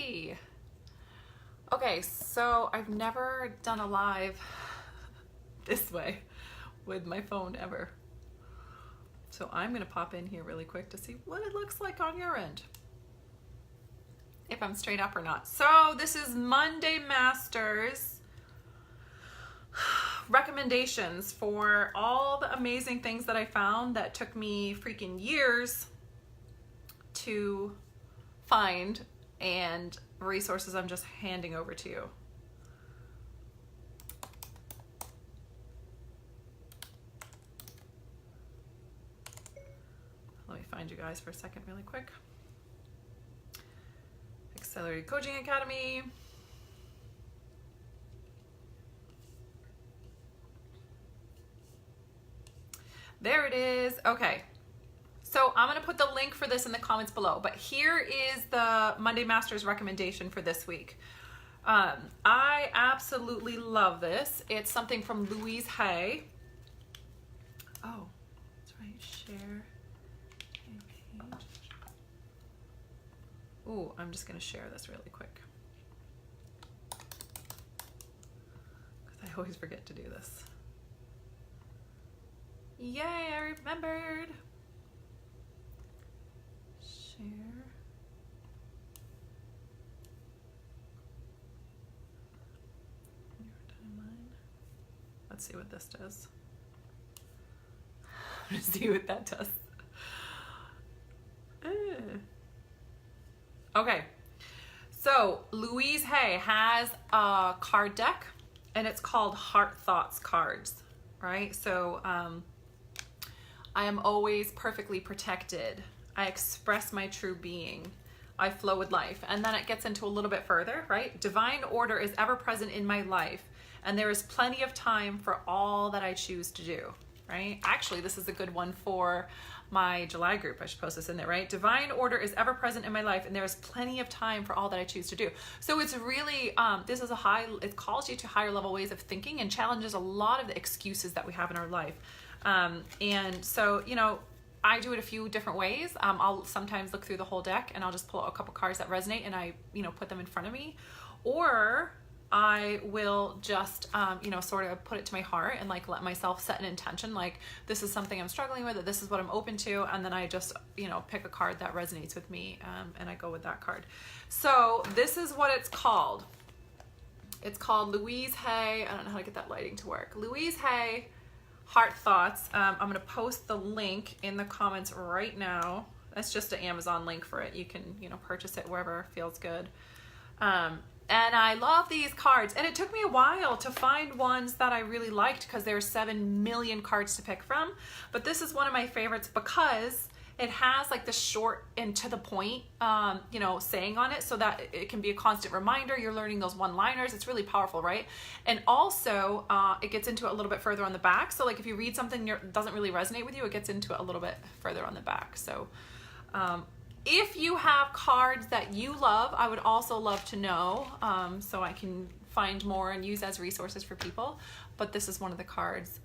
Hey. Okay, so I've never done a live this way with my phone ever. So I'm gonna pop in here really quick to see what it looks like on your end, if I'm straight up or not. So this is Monday Masters recommendations for all the amazing things that I found that took me freaking years to find, and resources I'm just handing over to you. Let me find you guys for a second really quick. Accelerated Coaching Academy. There it is. Okay. So I'm going to put the link for this in the comments below, but here is the Monday Masters recommendation for this week. I absolutely love this. It's something from Louise Hay. Oh, that's right. Share a page. Ooh, I'm just going to share this really quick, because I always forget to do this. Yay, I remembered. Share. Your timeline. Let's see what this does. Let's see what that does. Okay, so Louise Hay has a card deck, and it's called Heart Thoughts Cards, right? So I am always perfectly protected. I express my true being. I flow with life. And then it gets into a little bit further, right? Divine order is ever present in my life, and there is plenty of time for all that I choose to do, right? Actually, this is a good one for my July group. I should post this in there, right? Divine order is ever present in my life, and there is plenty of time for all that I choose to do. So it's really, this is it calls you to higher level ways of thinking and challenges a lot of the excuses that we have in our life. And so, you know, I do it a few different ways. I'll sometimes look through the whole deck and I'll just pull out a couple cards that resonate, and I, put them in front of me. Or I will just, sort of put it to my heart and like let myself set an intention, like this is something I'm struggling with, or this is what I'm open to. And then I just, pick a card that resonates with me, and I go with that card. So this is what it's called. It's called Louise Hay. I don't know how to get that lighting to work. Louise Hay Heart Thoughts. I'm going to post the link in the comments right now. That's just an Amazon link for it. You can, purchase it wherever feels good. And I love these cards. And it took me a while to find ones that I really liked, because there are 7 million cards to pick from. But this is one of my favorites because it has like the short and to the point, saying on it, so that it can be a constant reminder. You're learning those one-liners. It's really powerful, right? And also, it gets into it a little bit further on the back. So like if you read something that doesn't really resonate with you, it gets into it a little bit further on the back. So if you have cards that you love, I would also love to know, so I can find more and use as resources for people. But this is one of the cards,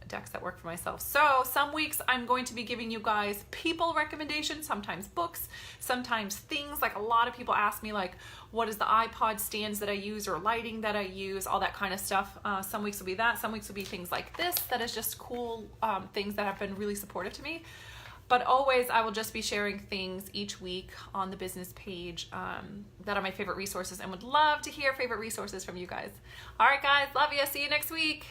decks that work for myself. So some weeks I'm going to be giving you guys people recommendations, sometimes books, sometimes things. Like a lot of people ask me like, what is the iPod stands that I use, or lighting that I use, all that kind of stuff. Some weeks will be that. Some weeks will be things like this, that is just cool things that have been really supportive to me. But always, I will just be sharing things each week on the business page that are my favorite resources, and would love to hear favorite resources from you guys. All right, guys, love you. See you next week.